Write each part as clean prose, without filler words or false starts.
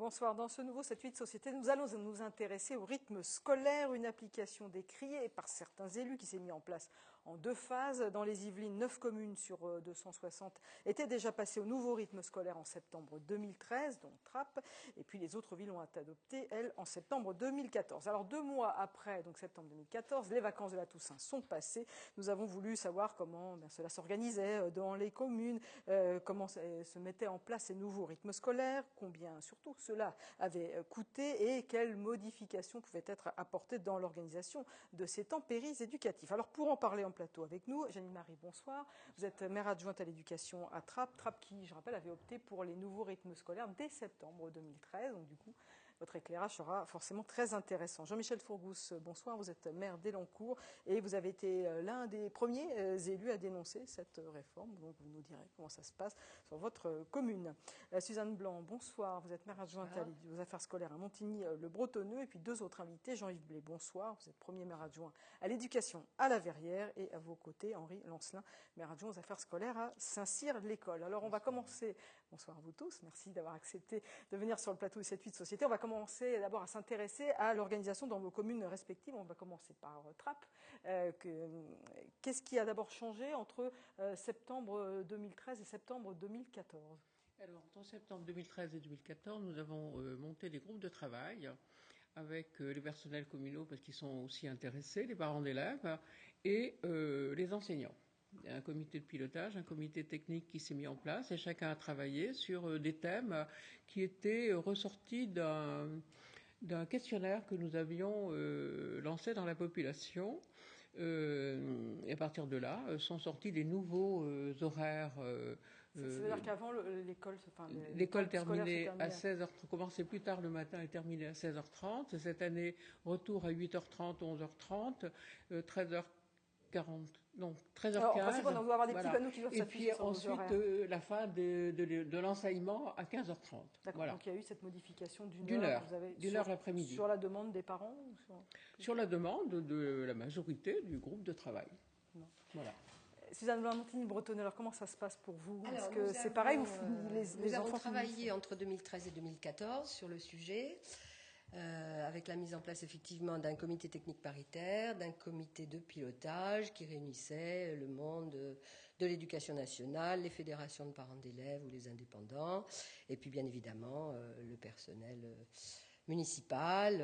Bonsoir. Dans ce nouveau 7-8 Société, nous allons nous intéresser au rythme scolaire, une application décriée par certains élus qui s'est mise en place en 2 phases. Dans les Yvelines, 9 communes sur 260 étaient déjà passées au nouveau rythme scolaire en septembre 2013, dont Trappes. Et puis les autres villes ont adopté, elles, en septembre 2014. Alors 2 mois après, donc septembre 2014, les vacances de la Toussaint sont passées. Nous avons voulu savoir comment cela s'organisait dans les communes, comment se mettaient en place ces nouveaux rythmes scolaires, combien surtout cela avait coûté et quelles modifications pouvaient être apportées dans l'organisation de ces temps péri-éducatifs. Alors pour en parler en plateau avec nous, Janine-Marie, bonsoir. Vous êtes maire adjointe à l'éducation à Trappes. Trappes qui, je rappelle, avait opté pour les nouveaux rythmes scolaires dès septembre 2013. Donc du coup, votre éclairage sera forcément très intéressant. Jean-Michel Fourgousse, bonsoir. Vous êtes maire d'Elancourt et vous avez été l'un des premiers élus à dénoncer cette réforme. Donc vous nous direz comment ça se passe sur votre commune. Suzanne Blanc, bonsoir. Vous êtes maire adjointe aux affaires scolaires à Montigny-le-Bretonneux. Et puis 2 autres invités. Jean-Yves Blé, bonsoir. Vous êtes premier maire adjoint à l'éducation à la Verrière. Et à vos côtés, Henri Lancelin, maire adjoint aux affaires scolaires à Saint-Cyr-l'École. Alors on va commencer. Bonsoir à vous tous. Merci d'avoir accepté de venir sur le plateau de 7-8 Société. On va commencer d'abord à s'intéresser à l'organisation dans vos communes respectives. On va commencer par Trappes. Qu'est-ce qui a d'abord changé entre septembre 2013 et septembre 2014 ? Alors, en septembre 2013 et 2014, nous avons monté des groupes de travail avec les personnels communaux, parce qu'ils sont aussi intéressés, les parents d'élèves, et les enseignants. Il y a un comité de pilotage, un comité technique qui s'est mis en place, et chacun a travaillé sur des thèmes qui étaient ressortis d'un questionnaire que nous avions lancé dans la population. Et à partir de là, sont sortis des nouveaux horaires. C'est-à-dire qu'avant, l'école terminait à 16h, commençait plus tard le matin et terminait à 16h30. Cette année, retour à 8h30, 11h30, 13h40, non, 13h15. Alors, en principe, on doit avoir des petits panneaux qui doivent s'afficher. Et puis ensuite, la fin de l'enseignement à 15h30. D'accord, voilà. Donc il y a eu cette modification d'une heure. D'une heure l'après-midi. Sur la demande des parents Sur la demande de la majorité du groupe de travail. Non. Voilà. Suzanne Blanc, Montigny-Bretonneux, alors comment ça se passe pour vous? Est-ce que c'est pareil, nous avons travaillé entre 2013 et 2014 sur le sujet, avec la mise en place effectivement d'un comité technique paritaire, d'un comité de pilotage qui réunissait le monde de l'éducation nationale, les fédérations de parents d'élèves ou les indépendants, et puis bien évidemment le personnel municipal,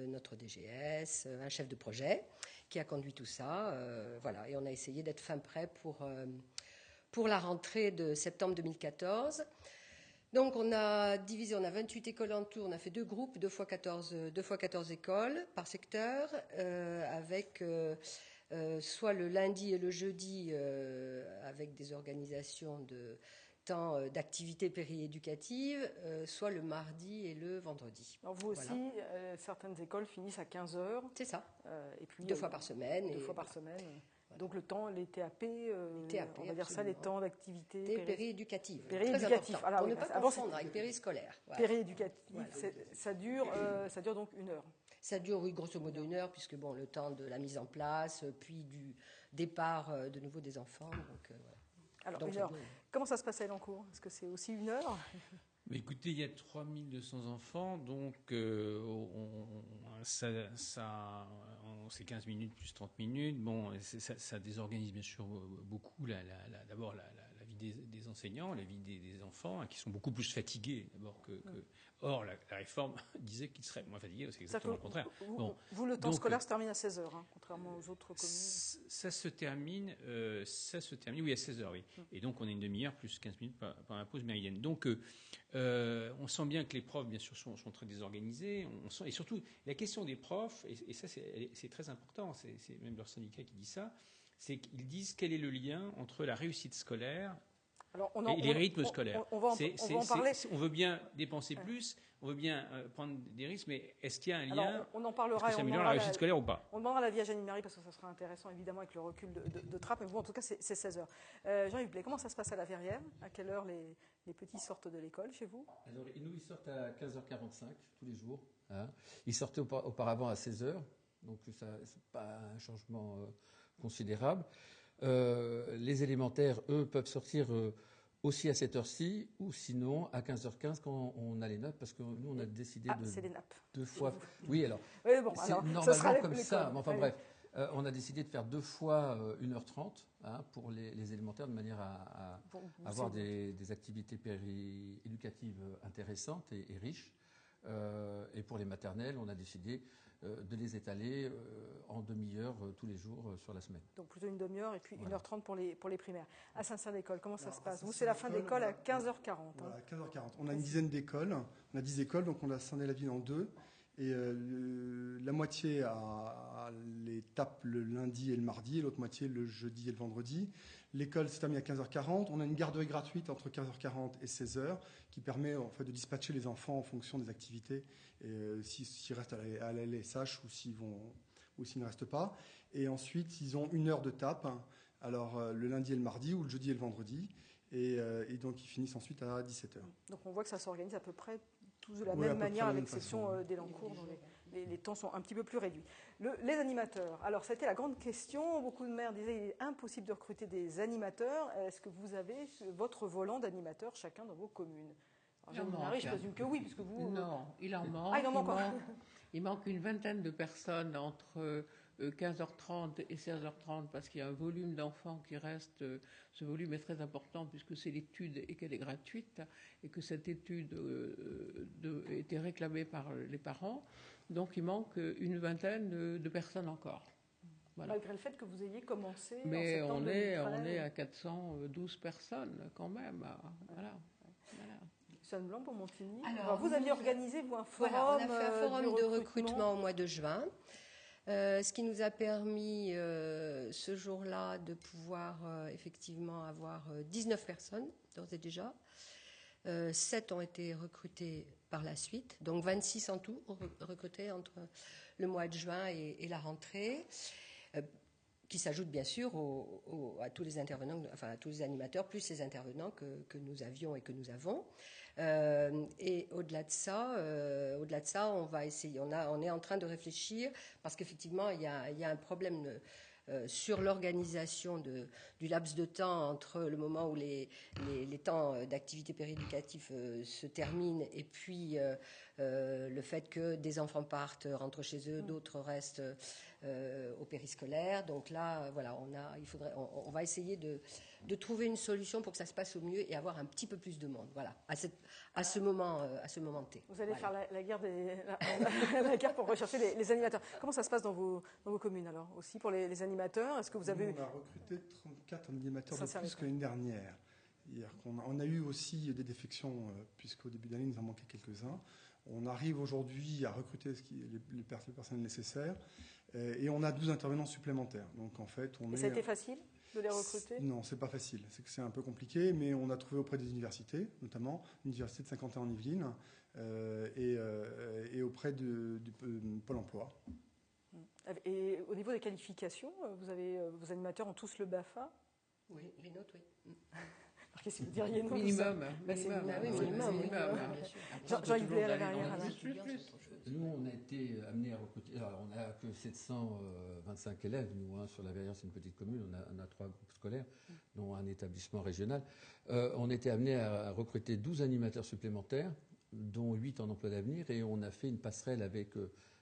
notre DGS, un chef de projet qui a conduit tout ça. Voilà. Et on a essayé d'être fin prêt pour la rentrée de septembre 2014. Donc on a divisé, on a 28 écoles en tout, on a fait 2 groupes, 2 fois 14 écoles par secteur, avec soit le lundi et le jeudi avec des organisations de temps d'activités périéducatives, soit le mardi et le vendredi. Alors vous aussi, certaines écoles finissent à 15h. C'est ça. Et puis 2 fois par semaine. 2 fois par semaine. Voilà. Donc le temps, les TAP, on va dire ça, les temps d'activité périéducatives. Périéducatifs. Pour ne pas confondre avec périscolaire. Voilà. Pérééducatif, voilà. Ça dure donc 1 heure. Ça dure, oui, grosso modo 1 heure, puisque bon, le temps de la mise en place, puis du départ de nouveau des enfants. Donc, voilà. Alors, 1 heure. Comment ça se passe à Elancourt? Est-ce que c'est aussi 1 heure? Mais écoutez, il y a 3200 enfants, donc c'est 15 minutes plus 30 minutes. Bon, ça désorganise bien sûr beaucoup d'abord la vie des enseignants, la vie des enfants, qui sont beaucoup plus fatigués d'abord que. Or, la réforme disait qu'ils seraient moins fatigués, c'est exactement le contraire. Vous, le temps scolaire se termine à 16h, contrairement aux autres communes. Ça se termine, oui, à 16h, oui. Et donc, on a une demi-heure plus 15 minutes par la pause méridienne. Donc, on sent bien que les profs, bien sûr, sont très désorganisés. Et surtout, la question des profs, et ça, c'est très important, c'est même leur syndicat qui dit ça, c'est qu'ils disent quel est le lien entre la réussite scolaire et les rythmes scolaires. On va en parler. On veut bien dépenser plus, on veut bien prendre des risques, mais est-ce qu'il y a un lien? Alors, on en parlera. Est-ce que ça améliore la réussite scolaire ou pas? On demandera l'avis à Janine-Marie parce que ça sera intéressant, évidemment, avec le recul de Trappes. Mais vous, en tout cas, c'est 16h. Jean-Yves Blé, comment ça se passe à la Verrière? À quelle heure les petits sortent de l'école chez vous? Alors, nous, ils sortent à 15h45 tous les jours. Ils sortaient auparavant à 16h. Donc, ça c'est pas un changement considérable. Les élémentaires, eux, peuvent sortir aussi à cette heure-ci, ou sinon à 15h15 quand on a les nappes, parce que nous, on a décidé c'est les nappes. 2 fois. Oui, alors, Oui, bon, c'est alors, normalement ça sera comme l'école. ça. Mais enfin, Allez. bref, on a décidé de faire 2 fois 1h30 pour les élémentaires, de manière à avoir des activités péri-éducatives intéressantes et riches. Et pour les maternelles, on a décidé de les étaler en demi-heure tous les jours sur la semaine. Donc plutôt une demi-heure et puis Voilà. 1h30 pour les primaires. À Saint-Cyr-d'École, comment ça se passe? Vous, c'est Saint-Cyr la fin de l'école à d'école, 15h40. Voilà, 15h40. On a une dizaine d'écoles. On a 10 écoles, donc on a scindé la ville en 2. Et la moitié a les tapes le lundi et le mardi, et l'autre moitié le jeudi et le vendredi. L'école se termine à 15h40. On a une garderie gratuite entre 15h40 et 16h qui permet en fait de dispatcher les enfants en fonction des activités, s'ils restent à la LSH ou s'ils ne restent pas. Et ensuite, ils ont 1 heure de tape, alors le lundi et le mardi ou le jeudi et le vendredi. Et donc, ils finissent ensuite à 17h. Donc on voit que ça s'organise à peu près tous de la Oui, à même peu manière, près à de la même l'exception façon, oui. d'Elancourt, dont les temps sont un petit peu plus réduits. Les animateurs. Alors, c'était la grande question. Beaucoup de maires disaient qu'il est impossible de recruter des animateurs. Est-ce que vous avez votre volant d'animateurs chacun dans vos communes? Je présume que oui, puisque vous... Non, il en manque. Ah, il en manque encore. Il manque une vingtaine de personnes entre 15h30 et 16h30 parce qu'il y a un volume d'enfants qui reste. Ce volume est très important puisque c'est l'étude et qu'elle est gratuite et que cette étude était réclamée par les parents. Donc il manque une vingtaine de personnes encore. Voilà. Malgré le fait que vous ayez commencé Mais en septembre on est à 412 personnes quand même. Voilà. Suzanne Blanc pour Montigny. Alors, vous aviez organisé, vous, un forum, on a fait un forum de de recrutement au mois de juin. Ce qui nous a permis ce jour-là de pouvoir effectivement avoir 19 personnes, d'ores et déjà. 7 ont été recrutées par la suite, donc 26 en tout recrutés entre le mois de juin et la rentrée, qui s'ajoutent bien sûr à tous les intervenants, enfin à tous les animateurs, plus les intervenants que nous avions et que nous avons. Et au-delà de ça, on va essayer. On est en train de réfléchir parce qu'effectivement, il y a un problème sur l'organisation du laps de temps entre le moment où les temps d'activité péréducative se terminent et puis le fait que des enfants rentrent chez eux, d'autres restent au périscolaire. Donc là, voilà, on va essayer de trouver une solution pour que ça se passe au mieux et avoir un petit peu plus de monde. Voilà, à ce moment T. Vous allez faire la guerre la guerre pour rechercher les animateurs. Comment ça se passe dans vos communes alors aussi pour les animateurs? Est-ce que vous avez On a recruté 34 animateurs de plus que l'année dernière. On a eu aussi des défections puisqu'au début d'année il nous en manquait quelques-uns. On arrive aujourd'hui à recruter les personnels nécessaires et on a 12 intervenants supplémentaires. Donc en fait, ça a été facile de les recruter? Non, c'est pas facile. C'est un peu compliqué, mais on a trouvé auprès des universités, notamment l'université de Saint-Quentin en Yvelines et auprès du Pôle emploi. Et au niveau des qualifications, vos animateurs ont tous le BAFA? Oui, les nôtres, oui. Qu'est-ce que vous diriez non? Minimum. Jean-Yves Blair à l'arrière. Nous, on a été amenés à recruter. Alors, on n'a que 725 élèves, nous, sur la Verrière, c'est une petite commune, on a 3 groupes scolaires, dont un établissement régional. On était amenés à recruter 12 animateurs supplémentaires, dont 8 en emploi d'avenir, et on a fait une passerelle avec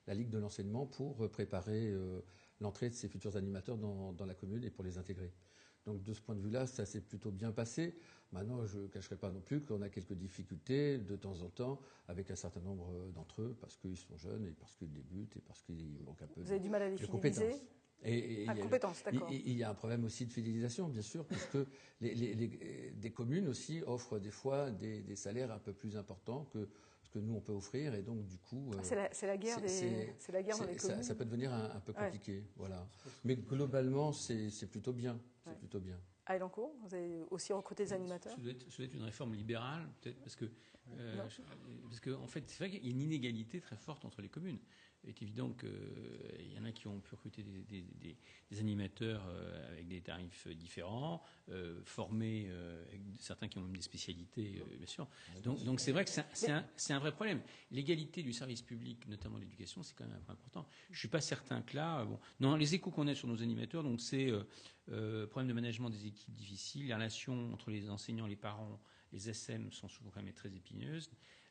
la Ligue de l'enseignement pour préparer l'entrée de ces futurs animateurs dans la commune et pour les intégrer. Donc de ce point de vue-là, ça s'est plutôt bien passé. Maintenant, je ne cacherai pas non plus qu'on a quelques difficultés de temps en temps avec un certain nombre d'entre eux parce qu'ils sont jeunes et parce qu'ils débutent et parce qu'il manque un peu Vous avez du mal à les fidéliser? Compétences. Il y a un problème aussi de fidélisation, bien sûr, puisque des communes aussi offrent des fois des salaires un peu plus importants que ce que nous on peut offrir, et donc du coup c'est la guerre dans les communes. Ça peut devenir un peu compliqué, voilà. Mais globalement c'est plutôt bien, c'est plutôt bien. À Elancourt, vous avez aussi recruté des animateurs? Ça doit être une réforme libérale, peut-être, parce que en fait, c'est vrai qu'il y a une inégalité très forte entre les communes. Il est évident qu'il y en a qui ont pu recruter des animateurs avec des tarifs différents, formés, avec certains qui ont même des spécialités, bien sûr. Donc c'est vrai que c'est un vrai problème. L'égalité du service public, notamment l'éducation, c'est quand même un point important. Je ne suis pas certain que là... Non, les échos qu'on a sur nos animateurs, donc c'est problème de management des équipes, équipe difficile. Les relations entre les enseignants, les parents, les SM sont souvent quand même très épineuses.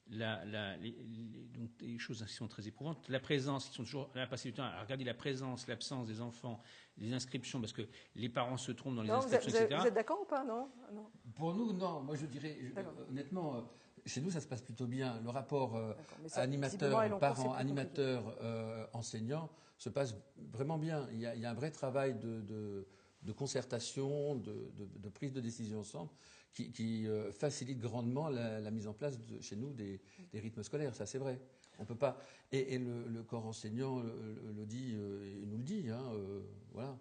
Donc des choses qui sont très éprouvantes. La présence, ils sont toujours à passer du temps à regarder la présence, l'absence des enfants, les inscriptions, parce que les parents se trompent dans les inscriptions, etc. Vous êtes d'accord ou pas, non? Pour nous, non. Moi, je dirais, honnêtement, chez nous, ça se passe plutôt bien. Le rapport animateur, parent, animateur, enseignant se passe vraiment bien. Il y a un vrai travail de concertation, de prise de décision ensemble, qui facilite grandement la mise en place chez nous des rythmes scolaires. Ça, c'est vrai. On peut pas. Et le corps enseignant le dit, il nous le dit. Voilà.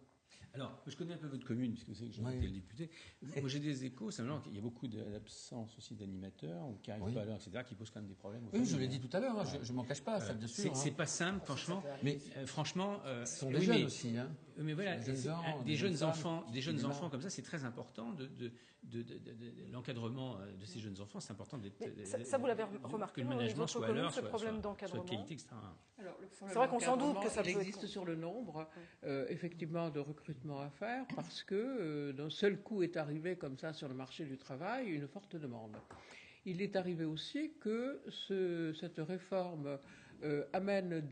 Alors, je connais un peu votre commune, puisque vous savez que j'ai été le député. Moi, j'ai des échos, simplement qu'il y a beaucoup d'absence aussi d'animateurs, ou qui n'arrivent pas à l'heure, etc., qui posent quand même des problèmes. Oui, je l'ai dit tout à l'heure, je ne m'en cache pas, ça, bien sûr. C'est pas simple, franchement. Mais franchement, ce sont des jeunes aussi. Mais voilà, des jeunes enfants comme ça, c'est très important l'encadrement de ces jeunes enfants, c'est important ça vous l'avez remarqué, que le management soit à l'heure, ce problème d'encadrement. soit de qualité, etc. C'est vrai qu'on s'en doute que ça existe sur le nombre, effectivement, de recrutement à faire, parce que d'un seul coup est arrivé comme ça sur le marché du travail une forte demande. Il est arrivé aussi que cette réforme amène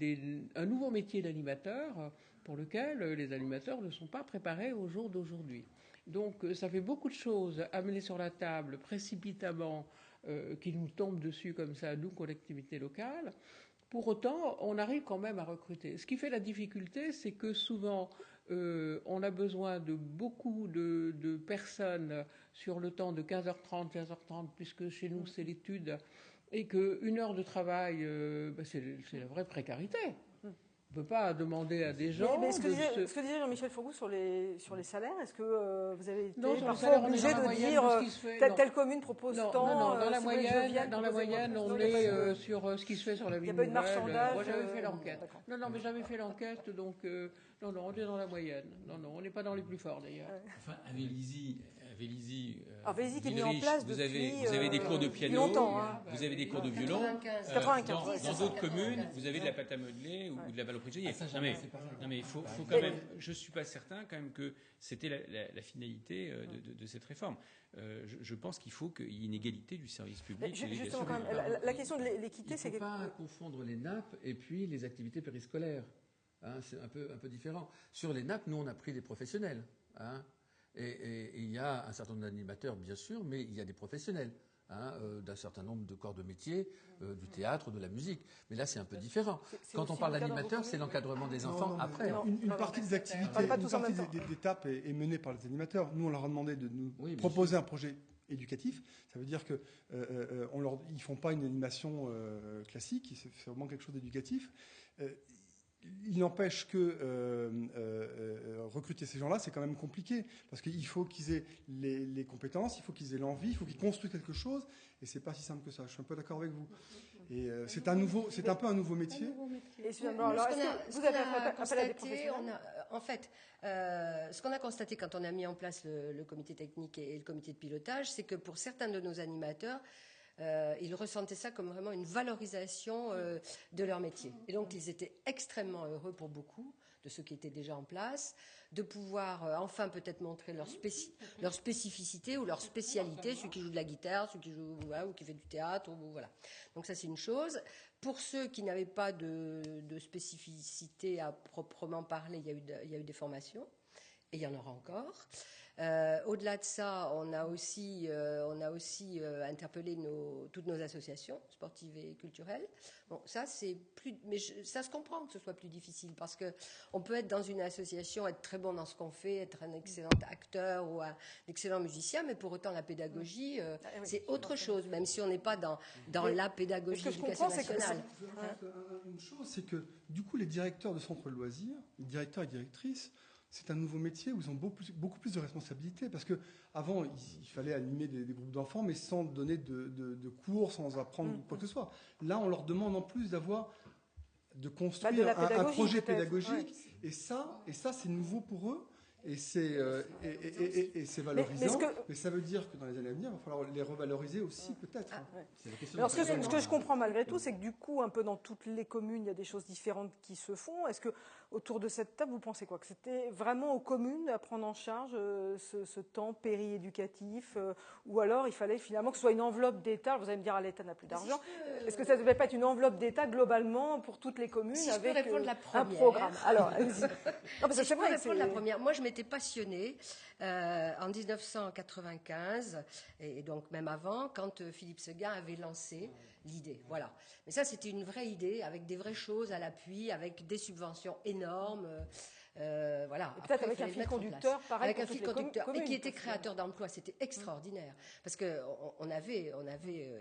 un nouveau métier d'animateur pour lequel les animateurs ne sont pas préparés au jour d'aujourd'hui. Donc ça fait beaucoup de choses amenées sur la table précipitamment qui nous tombent dessus comme ça, nous, collectivités locales. Pour autant, on arrive quand même à recruter. Ce qui fait la difficulté, c'est que souvent, on a besoin de beaucoup de personnes sur le temps de 15h30, 15h30, puisque chez nous, c'est l'étude, et qu'une heure de travail, c'est la vraie précarité. On ne peut pas demander à des gens... Mais ce que disait Jean-Michel Fourgou sur les salaires, est-ce que vous avez été parfois obligé de dire telle commune propose tant? Non, dans la moyenne, on est sur ce qui se fait sur la ville nouvelle. Il n'y a pas eu de marchandage. Moi, j'avais fait l'enquête. Non, mais j'avais fait l'enquête, donc non, on est dans la moyenne. Non, on n'est pas dans les plus forts, d'ailleurs. Enfin, à Vélizy, qui est mis en place vous avez des cours de piano, longtemps, vous avez des cours de violon. 95. Dans d'autres communes, vous avez de la pâte à modeler ou de la balle au prisonnier. Non mais il faut quand même. Je suis pas certain quand même que c'était la finalité de cette réforme. Je pense qu'il faut qu'il y ait une égalité du service public. Justement, quand même, la question de l'équité, c'est qu'il ne faut pas confondre les nappes et puis les activités périscolaires. C'est un peu différent. Sur les nappes, nous on a pris des professionnels. Et il y a un certain nombre d'animateurs, bien sûr, mais il y a des professionnels d'un certain nombre de corps de métier, du théâtre, de la musique. Mais là, c'est un peu différent. Quand on parle d'animateur, c'est l'encadrement des enfants après. Une partie des activités, une partie des étapes est menée par les animateurs. Nous, on leur a demandé de nous proposer un projet éducatif. Ça veut dire qu'ils ne font pas une animation classique, c'est vraiment quelque chose d'éducatif. Il n'empêche que recruter ces gens-là, c'est quand même compliqué, parce qu'il faut qu'ils aient les compétences, il faut qu'ils aient l'envie, il faut qu'ils construisent quelque chose, et c'est pas si simple que ça. Je suis un peu d'accord avec vous. Et c'est un peu un nouveau métier. Et finalement, alors, est-ce que vous avez appelé à des professionnels ? En fait, ce qu'on a constaté quand on a mis en place le comité technique et le comité de pilotage, c'est que pour certains de nos animateurs, ils ressentaient ça comme vraiment une valorisation de leur métier. Et donc, ils étaient extrêmement heureux pour beaucoup de ceux qui étaient déjà en place, de pouvoir enfin peut-être montrer leur spécificité ou leur spécialité, celui qui joue de la guitare, celui qui joue ou qui fait du théâtre, voilà. Donc ça, c'est une chose. Pour ceux qui n'avaient pas de spécificité à proprement parler, il y a eu des formations, et il y en aura encore. Au-delà de ça, on a aussi interpellé toutes nos associations sportives et culturelles. Bon, ça ça se comprend que ce soit plus difficile, parce que on peut être dans une association, être très bon dans ce qu'on fait, être un excellent acteur ou un excellent musicien, mais pour autant la pédagogie, c'est autre chose, même si on n'est pas dans la pédagogie de l'éducation nationale. Une chose, c'est que du coup, les directeurs de centres de loisirs, les directeurs et directrices, c'est un nouveau métier où ils ont beaucoup plus de responsabilités, parce qu'avant, il fallait animer des groupes d'enfants, mais sans donner de cours, sans apprendre quoi que ce soit. Là, on leur demande en plus de construire un projet pédagogique, et ça, c'est nouveau pour eux. Et c'est valorisant, mais ça veut dire que dans les années à venir, il va falloir les revaloriser aussi, peut-être. Alors, ce que je comprends malgré tout, c'est que du coup, un peu dans toutes les communes, il y a des choses différentes qui se font. Est-ce que autour de cette table, vous pensez quoi? Que c'était vraiment aux communes à prendre en charge ce temps périéducatif, ou alors il fallait finalement que ce soit une enveloppe d'État? Vous allez me dire, l'État n'a plus d'argent. Est-ce que ça ne devait pas être une enveloppe d'État globalement pour toutes les communes avec un programme? Alors, allez-y. Non, parce que c'est vrai. La première. Moi, je m'étais passionnée en 1995 et donc même avant, quand Philippe Séguin avait lancé l'idée. Voilà. Mais ça, c'était une vraie idée avec des vraies choses à l'appui, avec des subventions énormes. Voilà. Peut-être avec un fil conducteur, pareil. Avec un fil conducteur et qui était créateur d'emplois, c'était extraordinaire parce que on avait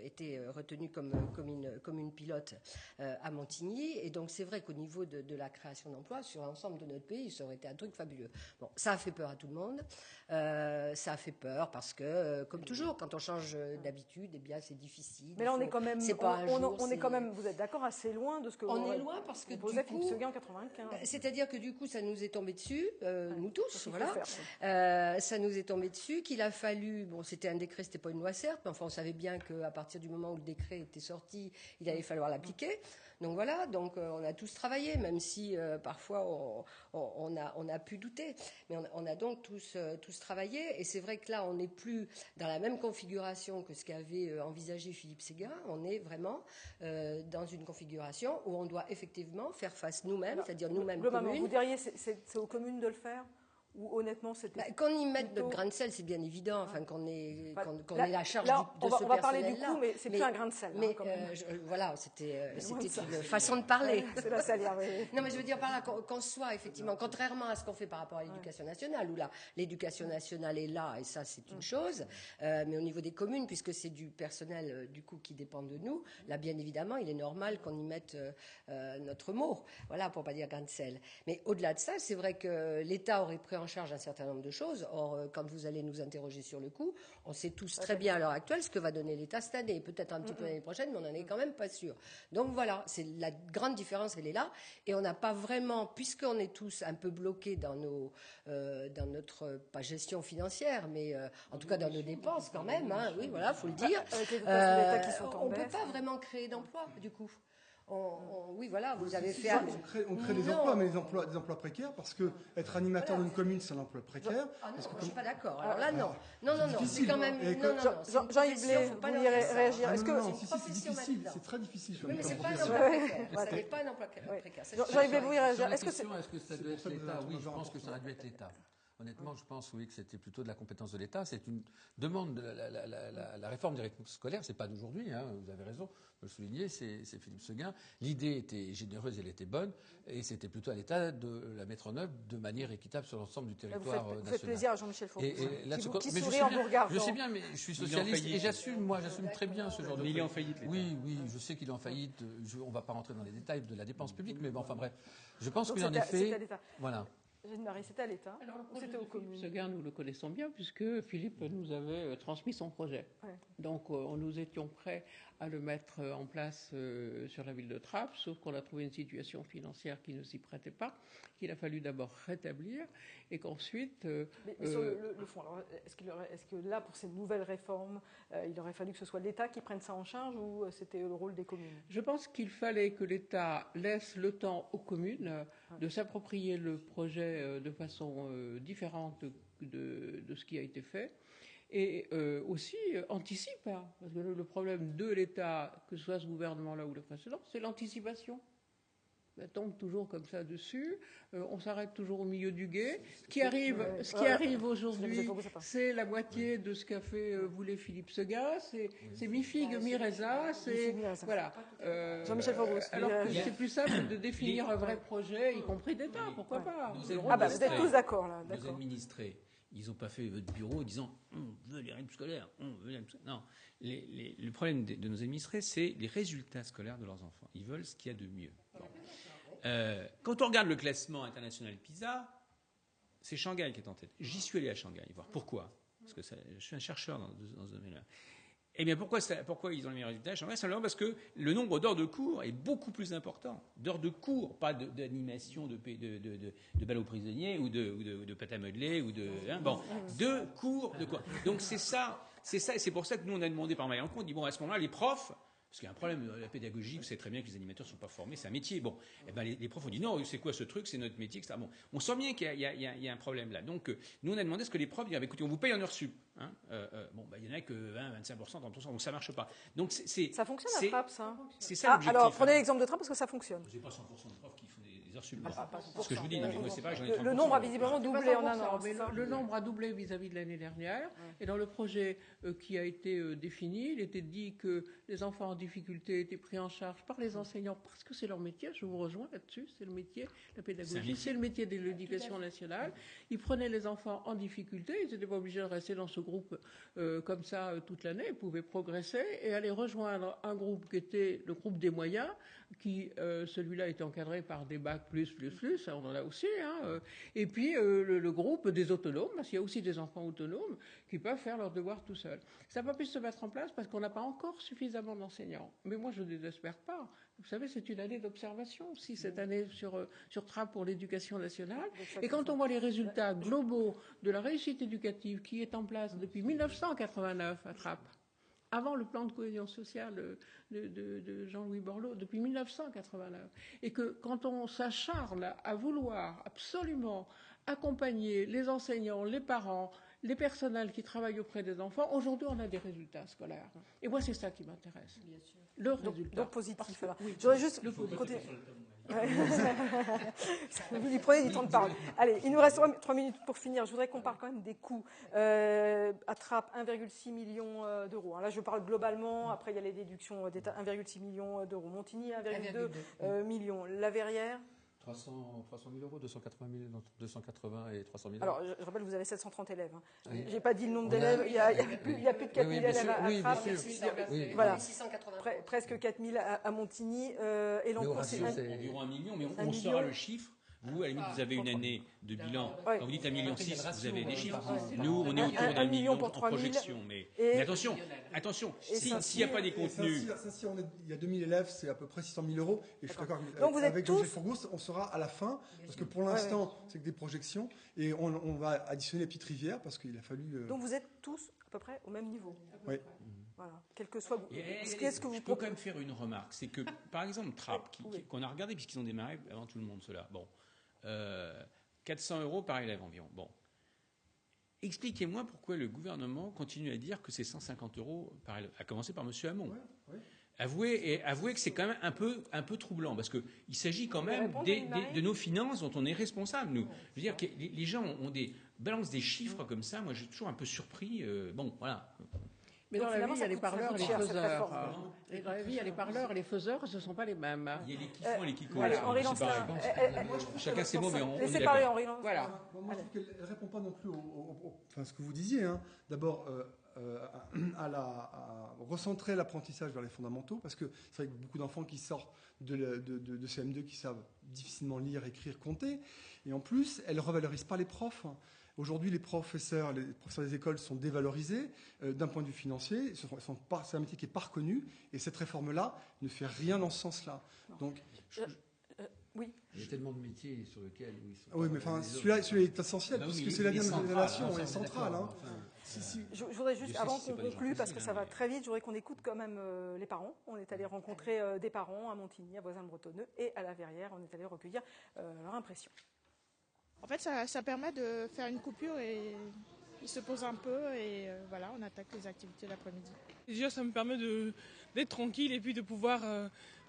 été retenu comme commune pilote à Montigny et donc c'est vrai qu'au niveau de la création d'emplois sur l'ensemble de notre pays, ça aurait été un truc fabuleux. Bon, ça a fait peur à tout le monde. Ça a fait peur parce que comme toujours, quand on change d'habitude, eh bien c'est difficile. Mais là, on est quand même, on est quand même, vous êtes d'accord, assez loin de ce que on est loin parce que proposait Philippe Séguin en 95. C'est-à-dire que du coup, ça nous est tombé dessus, nous tous, voilà. Ça nous est tombé dessus, qu'il a fallu, bon, c'était un décret, c'était pas une loi certes, mais enfin, on savait bien qu'à partir du moment où le décret était sorti, il allait falloir l'appliquer. Donc voilà, on a tous travaillé, même si parfois on a pu douter, mais on a donc tous travaillé. Et c'est vrai que là, on n'est plus dans la même configuration que ce qu'avait envisagé Philippe Séguin. On est vraiment dans une configuration où on doit effectivement faire face nous-mêmes, c'est-à-dire nous-mêmes communes. Vous diriez c'est aux communes de le faire? Ou honnêtement, c'était qu'on y mette notre grain de sel, c'est bien évident. Enfin, qu'on ait la charge de ce personnel-là. On va parler du coup, mais c'est plus un grain de sel. Mais voilà, c'était une façon de parler. C'est la salière, oui. Non, mais je veux dire par là qu'on soit effectivement, contrairement à ce qu'on fait par rapport à l'éducation nationale, où là, l'éducation nationale est là, et ça, c'est une chose. Mais au niveau des communes, puisque c'est du personnel du coup qui dépend de nous, là, bien évidemment, il est normal qu'on y mette notre mot. Voilà, pour pas dire grain de sel. Mais au-delà de ça, c'est vrai que l'État aurait pris en charge un certain nombre de choses. Or, quand vous allez nous interroger sur le coup, on sait tous très bien à l'heure actuelle ce que va donner l'État cette année, peut-être un petit peu l'année prochaine, mais on n'en est quand même pas sûr. Donc voilà, c'est la grande différence, elle est là, et on n'a pas vraiment, puisqu'on est tous un peu bloqués dans notre pas gestion financière, mais en tout cas dans nos dépenses quand même. Hein, oui, voilà, faut le dire. On ne peut pas vraiment créer d'emplois du coup. Oui, voilà, vous avez fait. On crée des emplois, mais des emplois précaires, parce que être animateur d'une commune, c'est un emploi précaire. Je ne suis pas d'accord. Alors là, non. Non, c'est quand même. Jean-Yves Blais, vous vouliez réagir? Est-ce que c'est difficile? C'est très difficile. Oui, mais c'est pas un emploi précaire. Ça n'est pas un emploi précaire. Jean-Yves Blais, vous vouliez réagir? Est-ce que ça doit être l'État? Oui, je pense que ça aurait dû être l'État. Honnêtement, je pense oui que c'était plutôt de la compétence de l'État. C'est une demande. La réforme des rythmes scolaires, c'est pas d'aujourd'hui. Hein, vous avez raison de le souligner. C'est Philippe Séguin. L'idée était généreuse, elle était bonne, et c'était plutôt à l'État de la mettre en œuvre de manière équitable sur l'ensemble du territoire national. Vous faites plaisir à Jean-Michel Faubourg, qui sourit en vous regardant. Je sais bien, mais je suis socialiste et j'assume très bien ce genre de. Il est en faillite. Oui, je sais qu'il est en faillite. On va pas rentrer dans les détails de la dépense publique, mais bon, enfin bref, je pense qu'en effet, voilà. Marie, c'était à l'État ou c'était aux communes? Séguin, nous le connaissons bien puisque Philippe nous avait transmis son projet. Ouais. Donc nous étions prêts à le mettre en place sur la ville de Trappes, sauf qu'on a trouvé une situation financière qui ne s'y prêtait pas, qu'il a fallu d'abord rétablir et qu'ensuite... Mais sur le fond, alors, est-ce que là, pour ces nouvelles réformes, il aurait fallu que ce soit l'État qui prenne ça en charge ou c'était le rôle des communes? Je pense qu'il fallait que l'État laisse le temps aux communes de s'approprier le projet de façon différente de ce qui a été fait et aussi anticipe, hein, parce que le problème de l'État, que ce soit ce gouvernement-là ou le précédent, c'est l'anticipation. On tombe toujours comme ça dessus, on s'arrête toujours au milieu du gué. Ce qui arrive aujourd'hui, c'est la moitié de ce qu'a fait voulait Philippe Séguin, c'est mi-figue, mi-raisin, c'est voilà. Jean-Michel Faubourg. Alors que c'est plus simple de définir un vrai projet, y compris d'État, pourquoi pas. Vous êtes tous d'accord là. Nos administrés, ils n'ont pas fait votre bureau en disant on veut les rythmes scolaires, Non, le problème de nos administrés, c'est les résultats scolaires de leurs enfants. Ils veulent ce qu'il y a de mieux. Bon. Quand on regarde le classement international PISA, c'est Shanghai qui est en tête. J'y suis allé à Shanghai voir. Pourquoi? Parce que je suis un chercheur dans ce domaine-là. Eh bien, pourquoi ils ont les meilleurs résultats? Simplement parce que le nombre d'heures de cours est beaucoup plus important. D'heures de cours, pas d'animation de balles aux prisonniers ou de pâte à modeler ou de cours, de quoi. Donc c'est ça, et c'est pour ça que nous on a demandé par Marie-Anne, on dit bon, à ce moment-là, les profs, parce qu'il y a un problème de la pédagogie, vous savez très bien que les animateurs ne sont pas formés, c'est un métier. Bon, eh ben les profs ont dit non, c'est quoi ce truc, c'est notre métier, etc. Bon, on sent bien qu'il y a un problème là. Donc, nous on a demandé ce que les profs disent, écoutez, on vous paye en heures sup. Hein, il y en a que 20-25%, 30%, donc ça marche pas. Donc ça fonctionne à Trappes, ça. C'est ça l'objectif. Alors prenez l'exemple de Trappes parce que ça fonctionne. J'ai pas 100% de profs qui font des heures sup. Ce que je vous dis, moi c'est pas, j'en ai 30%. Le nombre a visiblement doublé en un an. Le nombre a doublé vis-à-vis de l'année dernière. Et dans le projet qui a été défini, il était dit que les enfants en difficulté étaient pris en charge par les enseignants parce que c'est leur métier. Je vous rejoins là-dessus. C'est le métier, la pédagogie, c'est le métier de l'éducation nationale. Ils prenaient les enfants en difficulté. Ils n'étaient pas obligés de rester dans ce groupe comme ça toute l'année. Ils pouvaient progresser et aller rejoindre un groupe qui était le groupe des moyens, qui celui-là était encadré par des bacs plus, ça on en a aussi. Et puis le groupe des autonomes, parce qu'il y a aussi des enfants autonomes qui peuvent faire leurs devoirs tout seuls. Ça n'a pas pu se mettre en place parce qu'on n'a pas encore suffisamment d'enseignants. Mais moi, je ne désespère pas. Vous savez, c'est une année d'observation aussi, cette année sur Trappes pour l'éducation nationale. Et quand on voit les résultats globaux de la réussite éducative qui est en place depuis 1989 à Trappes, avant le plan de cohésion sociale de Jean-Louis Borloo, depuis 1989, et que quand on s'acharne à vouloir absolument accompagner les enseignants, les parents, les personnels qui travaillent auprès des enfants, aujourd'hui on a des résultats scolaires. Et moi c'est ça qui m'intéresse. Bien sûr. Le résultat. Donc positif. Oui, j'aurais juste côté... Vous lui prenez du temps de parole. Allez, il nous reste 3 minutes pour finir. Je voudrais qu'on parle quand même des coûts. À Trappes, 1,6 million d'euros. Là, je parle globalement. Après, il y a les déductions d'État, 1,6 million d'euros. Montigny, 1,2 million. La Verrière, 300 000 euros, 280 et 300 000 euros. Alors, je rappelle, vous avez 730 élèves. Oui. Je n'ai pas dit le nombre d'élèves. Il y a plus de 4 000 élèves à Trappes. Voilà. Presque 4 000 à Montigny. Et l'encours, c'est environ 1 million, mais on saura le chiffre. Vous, à la limite, vous avez une année de bilan. Quand vous dites 1,6 million, vous avez des chiffres. Nous, on est autour d'1 million en projection. Mais attention, s'il n'y a pas des contenus... Il y a 2000 élèves, c'est à peu près 600 000 euros. Et je suis d'accord avec Jean-Michel Fourgos, on sera à la fin, parce que pour l'instant, c'est que des projections. Et on va additionner les petites rivières, parce qu'il a fallu... Donc vous êtes tous à peu près au même niveau. Oui. Voilà, quel que soit. Qu'est-ce que vous peux quand même faire une remarque, c'est que par exemple Trappes, qu'on a regardé puisqu'ils ont démarré avant tout le monde, cela. Bon, 400 euros par élève environ. Bon, expliquez-moi pourquoi le gouvernement continue à dire que c'est 150 euros par élève, à commencer par Monsieur Hamon. Ouais. Avouez que c'est quand même un peu troublant, parce qu'il s'agit quand même de nos finances dont on est responsable, nous. Je veux dire que les gens balancent des chiffres comme ça. Moi, je suis toujours un peu surpris. Bon, voilà. Mais dans la vie, il y a les parleurs et les faiseurs. Dans la vie, il y a les parleurs et les faiseurs, ce ne sont pas les mêmes. Il y a les kiffants et les kikos. Henri Lancelin. Chacun ses mots, mais on laissez parler Henri Lancelin. Voilà. Moi, je trouve qu'elle ne répond pas non plus à ce que vous disiez. D'abord, à recentrer l'apprentissage vers les fondamentaux, parce que c'est vrai que beaucoup d'enfants qui sortent de CM2 qui savent difficilement lire, écrire, compter. Et en plus, elle ne revalorise pas les profs. Aujourd'hui, les professeurs des écoles sont dévalorisés d'un point de vue financier. C'est un métier qui n'est pas reconnu. Et cette réforme-là ne fait rien dans ce sens-là. Donc, oui. Il y a tellement de métiers sur lesquels ils sont. Oui, mais celui-là est essentiel, parce que c'est l'avenir de la nation, est central. Je voudrais juste, avant qu'on conclue, parce que ça va très vite, je voudrais qu'on écoute quand même les parents. On est allé rencontrer des parents à Montigny, à Voisin-le-Bretonneux et à La Verrière. On est allé recueillir leur impression. En fait, ça permet de faire une coupure et ils se posent un peu et voilà, on attaque les activités l'après-midi. Déjà, ça me permet d'être tranquille et puis de pouvoir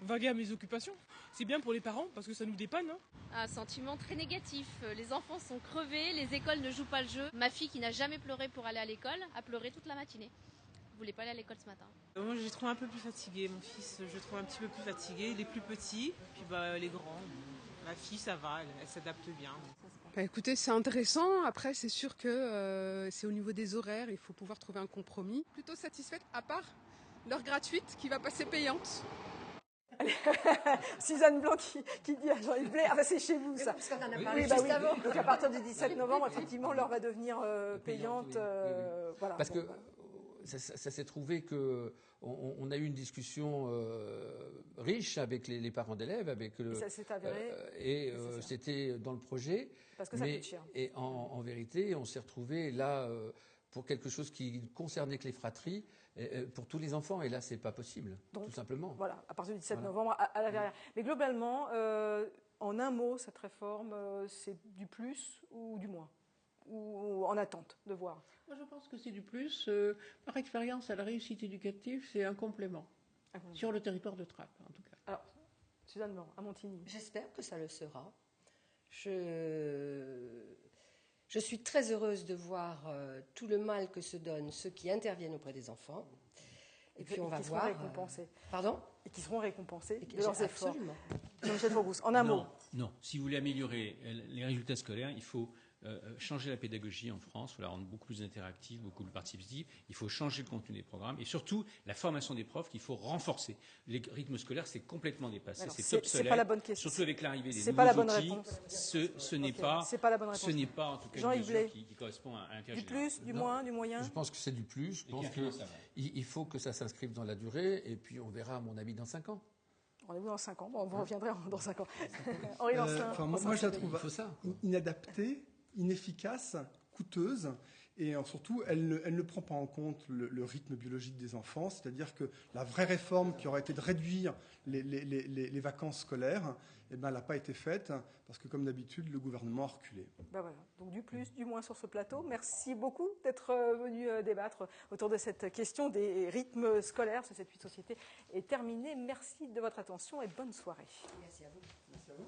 vaguer à mes occupations. C'est bien pour les parents parce que ça nous dépanne. Un sentiment très négatif. Les enfants sont crevés, les écoles ne jouent pas le jeu. Ma fille qui n'a jamais pleuré pour aller à l'école a pleuré toute la matinée. Elle voulait pas aller à l'école ce matin. Moi, je les trouve un peu plus fatigués. Mon fils, je le trouve un petit peu plus fatigué. Les plus petits, puis les grands. Ma fille, ça va, elle s'adapte bien. Écoutez, c'est intéressant. Après, c'est sûr que c'est au niveau des horaires, il faut pouvoir trouver un compromis. Plutôt satisfaite, à part l'heure gratuite qui va passer payante. Suzanne Blanc qui dit à Jean-Yves Blais, c'est chez vous ça. Parce qu'on en a parlé juste avant. Donc à partir du 17 novembre, effectivement, l'heure va devenir payante. Voilà. Parce que ça s'est trouvé que on a eu une discussion riche avec les parents d'élèves, avec et ça s'est avéré. C'était dans le projet. Parce que ça coûte cher. Et en vérité, on s'est retrouvé là pour quelque chose qui concernait que les fratries, pour tous les enfants. Et là, c'est pas possible, tout simplement. Voilà, à partir du 17 novembre à la Verrière. Mais globalement, en un mot, cette réforme, c'est du plus ou du moins, ou en attente de voir. Moi, je pense que c'est du plus. Par expérience, à la réussite éducative, c'est un complément. Sur le territoire de Trappes, en tout cas. Alors, Suzanne Morand, à Montigny. J'espère que ça le sera. Je suis très heureuse de voir tout le mal que se donnent ceux qui interviennent auprès des enfants. Et puis on va voir. Qui seront récompensés. Pardon ? Et qui seront récompensés de leurs efforts. Absolument. Jean-Michel Faurbous, en un mot. Non, si vous voulez améliorer les résultats scolaires, il faut changer la pédagogie en France, il faut la rendre beaucoup plus interactive, beaucoup plus participative, il faut changer le contenu des programmes et surtout la formation des profs qu'il faut renforcer. Les rythmes scolaires, c'est complètement dépassé, alors, c'est obsolète. C'est pas la bonne question. Surtout avec l'arrivée des nouveaux pas la bonne outils, réponse. Ce n'est pas la bonne réponse. Ce n'est pas en tout cas une mesure qui correspond à l'intérêt général. Du plus, du moins, du moyen. Je pense que c'est du plus. Je pense qu'il faut que ça s'inscrive dans la durée et puis on verra, à mon avis, dans 5 ans. Rendez-vous dans 5 ans. Bon, vous reviendrez dans 5 ans. Henri Lancelin. Moi, je la trouve inadaptée, inefficace, coûteuse, et surtout, elle ne prend pas en compte le rythme biologique des enfants, c'est-à-dire que la vraie réforme qui aurait été de réduire les vacances scolaires, elle n'a pas été faite, parce que comme d'habitude, le gouvernement a reculé. Ben voilà. Donc du plus, du moins sur ce plateau. Merci beaucoup d'être venu débattre autour de cette question des rythmes scolaires. Cette Suite Société est terminée. Merci de votre attention et bonne soirée. Merci à vous. Merci à vous.